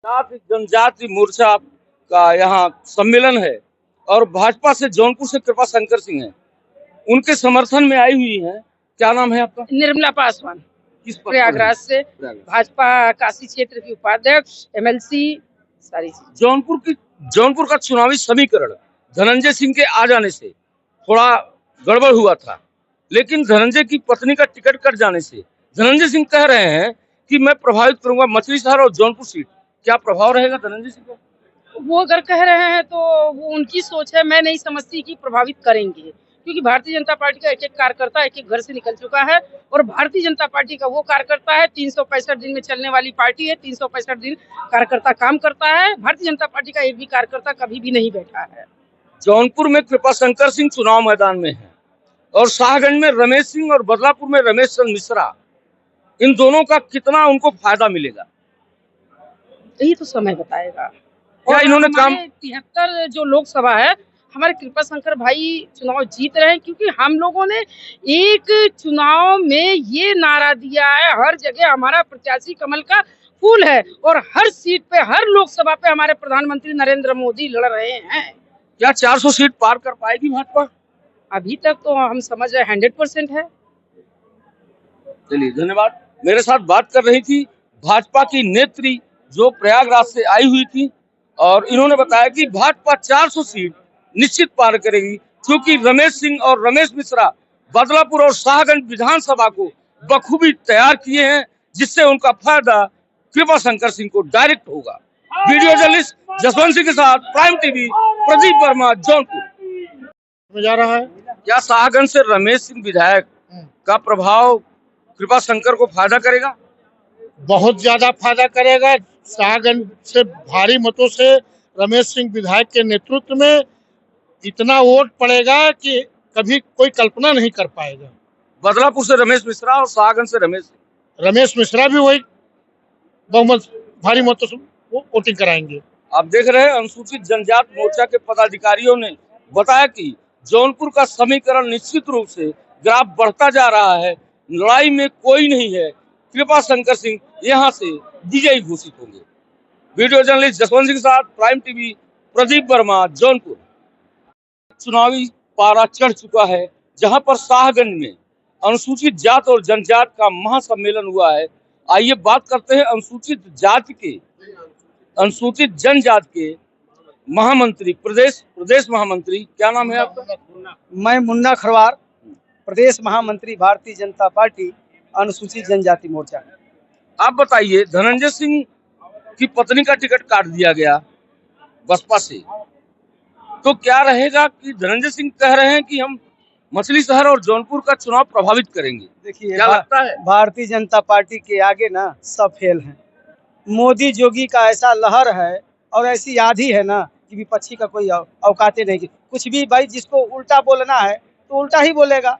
जाति जनजाति मोर्चा का यहाँ सम्मेलन है और भाजपा से जौनपुर से कृपा शंकर सिंह है, उनके समर्थन में आई हुई है। क्या नाम है आपका? निर्मला पासवान, किस पद पर प्रयागराज है? से भाजपा काशी क्षेत्र की उपाध्यक्ष, एमएलसी, सारी चीज। जौनपुर का चुनावी समीकरण धनंजय सिंह के आ जाने से थोड़ा गड़बड़ हुआ था, लेकिन धनंजय की पत्नी का टिकट कट जाने से धनंजय सिंह कह रहे हैं कि मैं प्रभावित करूंगा मछली शहर और जौनपुर सीट। क्या प्रभाव रहेगा धनंजय सिंह का? वो अगर कह रहे हैं तो वो उनकी सोच है, मैं नहीं समझती कि प्रभावित करेंगे, क्योंकि भारतीय जनता पार्टी का एक एक कार्यकर्ता एक एक घर से निकल चुका है और भारतीय जनता पार्टी का वो कार्यकर्ता है 365 दिन में चलने वाली पार्टी है। 365 दिन कार्यकर्ता काम करता है। भारतीय जनता पार्टी का एक भी कार्यकर्ता कभी भी नहीं बैठा है। जौनपुर में कृपा शंकर सिंह चुनाव मैदान में है और शाहगंज में रमेश सिंह और बदलापुर में रमेश चंद्र मिश्रा, इन दोनों का कितना उनको फायदा मिलेगा, यही तो समय बताएगा। क्या इन्होंने काम 73 जो लोकसभा है, हमारे कृपा शंकर भाई चुनाव जीत रहे हैं, क्योंकि हम लोगों ने एक चुनाव में ये नारा दिया है, हर जगह हमारा प्रत्याशी कमल का फूल है और हर सीट पे, हर लोकसभा पे हमारे प्रधानमंत्री नरेंद्र मोदी लड़ रहे हैं। क्या 400 सीट पार कर पाएगी भाजपा? अभी तक तो हम समझ रहे 100% है। चलिए, धन्यवाद। मेरे साथ बात कर रही थी भाजपा की नेत्री जो प्रयागराज से आई हुई थी और इन्होंने बताया कि भाजपा 400 सीट निश्चित पार करेगी, क्योंकि रमेश सिंह और रमेश मिश्रा बदलापुर और शाहगंज विधानसभा को बखूबी तैयार किए हैं, जिससे उनका फायदा कृपा शंकर सिंह को डायरेक्ट होगा। वीडियो जर्नलिस्ट जसवंत सिंह के साथ प्राइम टीवी, प्रदीप वर्मा, जौनपुर। जा रहा है क्या शाहगंज से रमेश सिंह विधायक का प्रभाव कृपा शंकर को फायदा करेगा? बहुत ज्यादा फायदा करेगा। शाहगंज से भारी मतों से रमेश सिंह विधायक के नेतृत्व में इतना वोट पड़ेगा कि कभी कोई कल्पना नहीं कर पाएगा। बदलापुर से रमेश मिश्रा और शाहगंज से रमेश मिश्रा भी वही बहुमत भारी मतों से वोटिंग कराएंगे। आप देख रहे हैं अनुसूचित जनजाति मोर्चा के पदाधिकारियों ने बताया कि जौनपुर का समीकरण निश्चित रूप से ग्राफ बढ़ता जा रहा है, लड़ाई में कोई नहीं है, कृपा शंकर सिंह यहां से विजयी घोषित होंगे। वीडियो जर्नलिस्ट जसवंत सिंह के साथ प्राइम टीवी, प्रदीप वर्मा, जौनपुर। चुनावी पारा चढ़ चुका है, जहां पर शाहगंज में अनुसूचित जात और जनजात का महासम्मेलन हुआ है। आइए बात करते हैं अनुसूचित जनजात के महामंत्री, प्रदेश महामंत्री, क्या नाम है आपका? मैं मुन्ना खरवार, प्रदेश महामंत्री भारतीय जनता पार्टी अनुसूचित जनजाति मोर्चा। आप बताइए, धनंजय सिंह की पत्नी का टिकट काट दिया गया बसपा से, तो क्या रहेगा कि धनंजय सिंह कह रहे हैं कि हम मछली शहर और जौनपुर का चुनाव प्रभावित करेंगे। देखिए, क्या लगता है? भारतीय जनता पार्टी के आगे ना सब फेल हैं। मोदी जोगी का ऐसा लहर है और ऐसी आंधी है ना कि विपक्षी का कोई औकाते नहीं। कुछ भी भाई, जिसको उल्टा बोलना है तो उल्टा ही बोलेगा,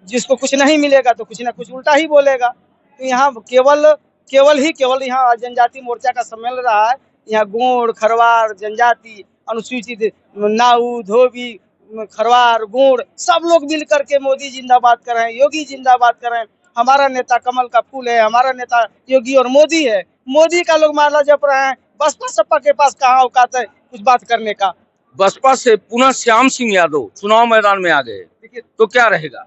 जिसको कुछ नहीं मिलेगा तो कुछ ना कुछ उल्टा ही बोलेगा। तो यहाँ केवल यहाँ जनजाति मोर्चा का सम्मेलन रहा है। यहाँ गोंड, खरवार, जनजाति, अनुसूचित, नाऊ, धोबी, खरवार, गोंड, सब लोग मिल करके मोदी जिंदाबाद कर रहे हैं, योगी जिंदाबाद कर रहे हैं। हमारा नेता कमल का फूल है, हमारा नेता योगी और मोदी है। मोदी का लोग माला जप रहे हैं, बसपा सपा के पास कहाँ औकात है कुछ बात करने का। बसपा से पुनः श्याम सिंह यादव चुनाव मैदान में आ गए, तो क्या रहेगा?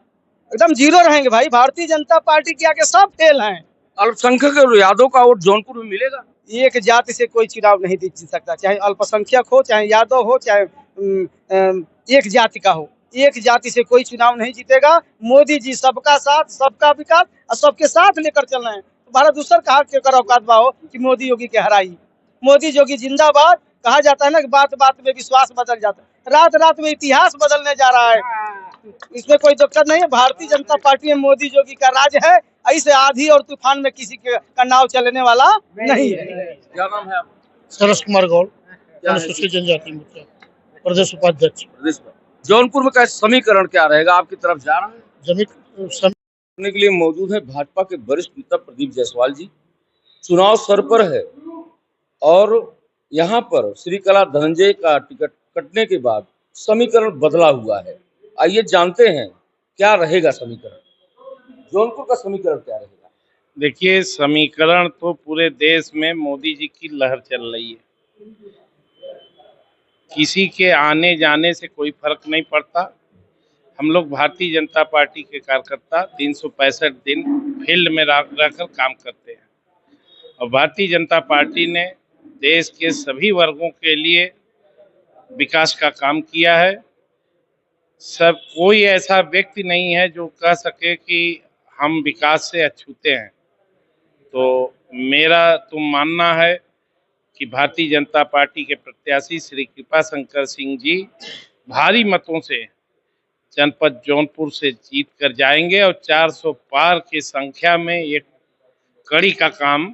एकदम जीरो रहेंगे भाई। भारतीय जनता पार्टी के आगे सब फेल हैं। अल्पसंख्यक और यादव का वोट जौनपुर में मिलेगा? एक जाति से कोई चुनाव नहीं जीत सकता, चाहे अल्पसंख्यक हो, चाहे यादव हो, चाहे एक जाति का हो। एक जाति से कोई चुनाव नहीं जीतेगा। मोदी जी सबका साथ, सबका विकास और सबके साथ लेकर चल रहे हैं। तो भारत दूसर कहा के औकात बा हो कि मोदी योगी के हराई। मोदी योगी जिंदाबाद। कहा जाता है ना कि बात बात में विश्वास बदल जाता है, रात रात में इतिहास बदलने जा रहा है। इसमें कोई दिक्कत नहीं है। भारतीय जनता पार्टी में मोदी योगी का राज है। ऐसे आंधी और तूफान में किसी का नाव चलने वाला नहीं है। क्या नाम है आपका? सरस कुमार गौड़, अनुसूचित जनजाति मोर्चा प्रदेश उपाध्यक्ष। जौनपुर में का समीकरण क्या रहेगा? आपकी तरफ जा रहा है जमीन के लिए मौजूद है भाजपा के वरिष्ठ नेता प्रदीप जायसवाल जी। चुनाव सर पर है और यहाँ पर श्रीकला धनंजय का टिकट कटने के बाद समीकरण बदला हुआ है। आइए जानते हैं क्या रहेगा समीकरण, जौनपुर का समीकरण क्या रहेगा। देखिए, समीकरण तो पूरे देश में मोदी जी की लहर चल रही है। किसी के आने जाने से कोई फर्क नहीं पड़ता। हम लोग भारतीय जनता पार्टी के कार्यकर्ता 365 दिन फील्ड में रहकर काम करते हैं और भारतीय जनता पार्टी ने देश के सभी वर्गों के लिए विकास का काम किया है। सब कोई ऐसा व्यक्ति नहीं है जो कह सके कि हम विकास से अछूते हैं। तो मेरा तो मानना है कि भारतीय जनता पार्टी के प्रत्याशी श्री कृपा शंकर सिंह जी भारी मतों से जनपद जौनपुर से जीत कर जाएंगे और 400 पार की संख्या में एक कड़ी का काम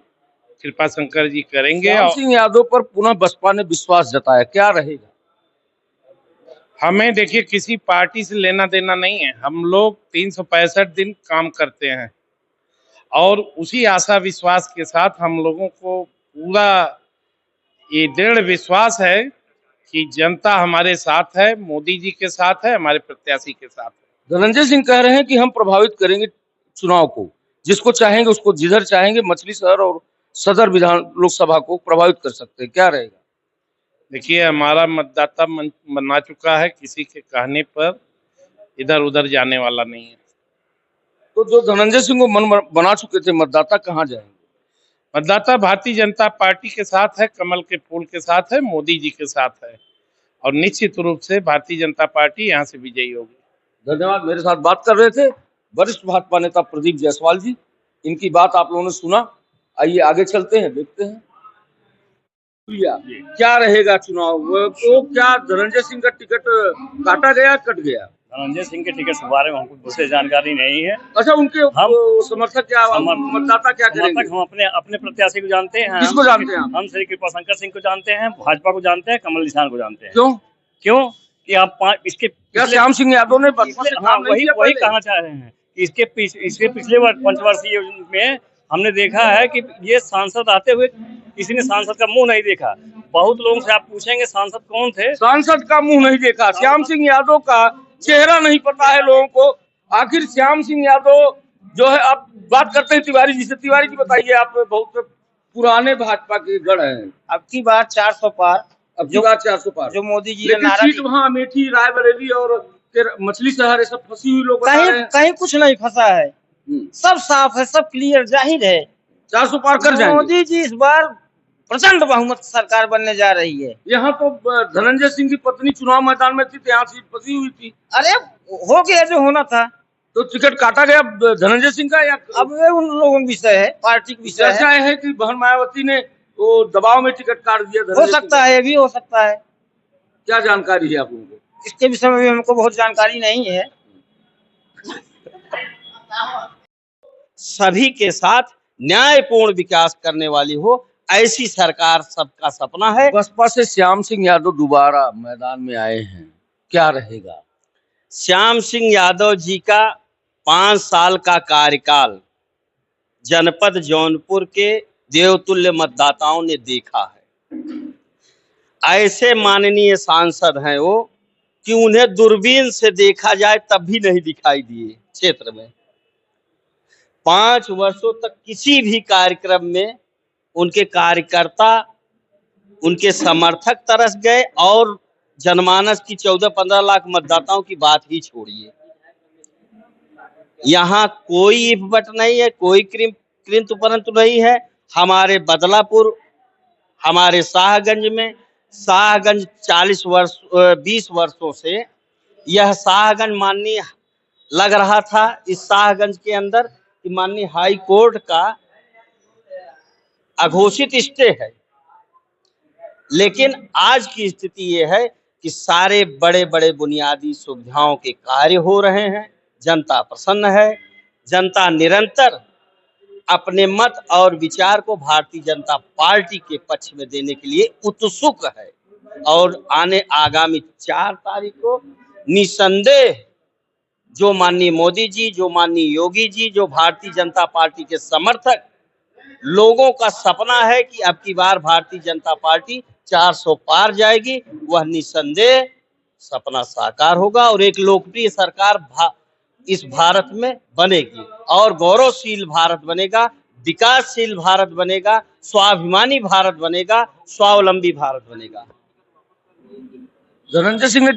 कृपा शंकर जी करेंगे। श्याम सिंह यादव पर पुनः बसपा ने विश्वास जताया, क्या रहेगा? हमें देखिए किसी पार्टी से लेना देना नहीं है। हम लोग 365 दिन काम करते हैं और उसी आशा विश्वास के साथ हम लोगों को पूरा ये दृढ़ विश्वास है कि जनता हमारे साथ है, मोदी जी के साथ है, हमारे प्रत्याशी के साथ है। धनंजय सिंह कह रहे हैं कि हम प्रभावित करेंगे चुनाव को, जिसको चाहेंगे उसको, जिधर चाहेंगे मछली शहर और सदर विधान लोकसभा को प्रभावित कर सकते हैं, क्या रहेगा? देखिए, हमारा मतदाता मन बना चुका है, किसी के कहने पर इधर उधर जाने वाला नहीं है। तो जो धनंजय सिंह को मन बना चुके थे मतदाता, कहाँ जाएंगे? मतदाता भारतीय जनता पार्टी के साथ है, कमल के फूल के साथ है, मोदी जी के साथ है और निश्चित रूप से भारतीय जनता पार्टी यहाँ से विजयी होगी। धन्यवाद। मेरे साथ बात कर रहे थे वरिष्ठ भाजपा नेता प्रदीप जायसवाल जी। इनकी बात आप लोगों ने सुना, आइए आगे चलते हैं, देखते हैं क्या रहेगा चुनाव। तो क्या धनंजय सिंह का टिकट काटा गया, कट गया? धनंजय सिंह के टिकट के बारे में हमको विशेष जानकारी नहीं है। अच्छा, उनके समर्थक क्या, मतदाता क्या करेंगे? हम अपने प्रत्याशी को जानते हैं। किसको जानते हैं? हम श्री कृपा शंकर सिंह को जानते हैं, भाजपा को जानते हैं, कमल निशान को जानते हैं। क्यों कि आप इसके क्या श्याम सिंह यादव ने वही कहना चाह रहे हैं कि इसके पिछले पंचवर्षीय में हमने देखा है कि ये सांसद आते हुए किसी ने सांसद का मुंह नहीं देखा। बहुत लोगों से आप पूछेंगे सांसद कौन थे, सांसद का मुंह नहीं देखा। श्याम सिंह यादव का चेहरा नहीं पता है लोगों को। आखिर श्याम सिंह यादव जो है, आप बात करते हैं तिवारी जी से। तिवारी जी बताइए, आप बहुत पुराने भाजपा के गढ़ हैं। अब की बार 400 पार, अब की बार 400 पार जो मोदी जी ने नारा सीट वहाँ अमेठी, रायबरेली और मछली शहर सब फंसी हुई लोग कहीं कुछ नहीं फंसा है, सब साफ है, सब क्लियर जाहिर है। 400 पार कर जाएंगे। मोदी जी इस बार प्रचंड बहुमत सरकार बनने जा रही है। यहाँ तो धनंजय सिंह की पत्नी चुनाव मैदान में थी, यहाँ सीट फंसी हुई थी। अरे हो गया जो होना था। तो टिकट काटा गया धनंजय सिंह का, या अब ये उन लोगों का विषय है, पार्टी का विषय है। चर्चा है कि बहन मायावती ने वो दबाव में टिकट काट दिया। हो सकता है, भी हो सकता है। क्या जानकारी है आप लोगों को? इसके विषय में भी हमको बहुत जानकारी नहीं है। सभी के साथ न्यायपूर्ण विकास करने वाली हो, ऐसी सरकार सबका सपना है। बसपा से श्याम सिंह यादव दोबारा मैदान में आए हैं, क्या रहेगा? श्याम सिंह यादव जी का 5 साल का कार्यकाल जनपद जौनपुर के देवतुल्य मतदाताओं ने देखा है। ऐसे माननीय सांसद हैं वो कि उन्हें दूरबीन से देखा जाए तब भी नहीं दिखाई दिए क्षेत्र में। 5 वर्षों तक किसी भी कार्यक्रम में उनके कार्यकर्ता, उनके समर्थक तरस गए और जनमानस की 14-15 लाख मतदाताओं की बात ही छोड़िए। यहाँ कोई इफ बट नहीं है, कोई किंतु परंतु नहीं है। हमारे बदलापुर, हमारे शाहगंज में, शाहगंज 20 वर्षों से यह शाहगंज माननीय लग रहा था इस शाहगंज के अंदर कि माननीय हाई कोर्ट का अघोषित स्टे है। लेकिन आज की स्थिति ये है कि सारे बड़े बड़े बुनियादी सुविधाओं के कार्य हो रहे हैं, जनता प्रसन्न है। जनता निरंतर अपने मत और विचार को भारतीय जनता पार्टी के पक्ष में देने के लिए उत्सुक है और आगामी 4 तारीख को निसंदेह जो माननीय मोदी जी, जो माननीय योगी जी, जो भारतीय जनता पार्टी के समर्थक लोगों का सपना है कि अब की बार भारतीय जनता पार्टी 400 पार जाएगी, वह निसंदेह सपना साकार होगा और एक लोकप्रिय सरकार इस भारत में बनेगी और गौरवशील भारत बनेगा। विकासशील भारत बनेगा, स्वाभिमानी भारत बनेगा, स्वावलंबी भारत बनेगा। धनंजय सिंह ने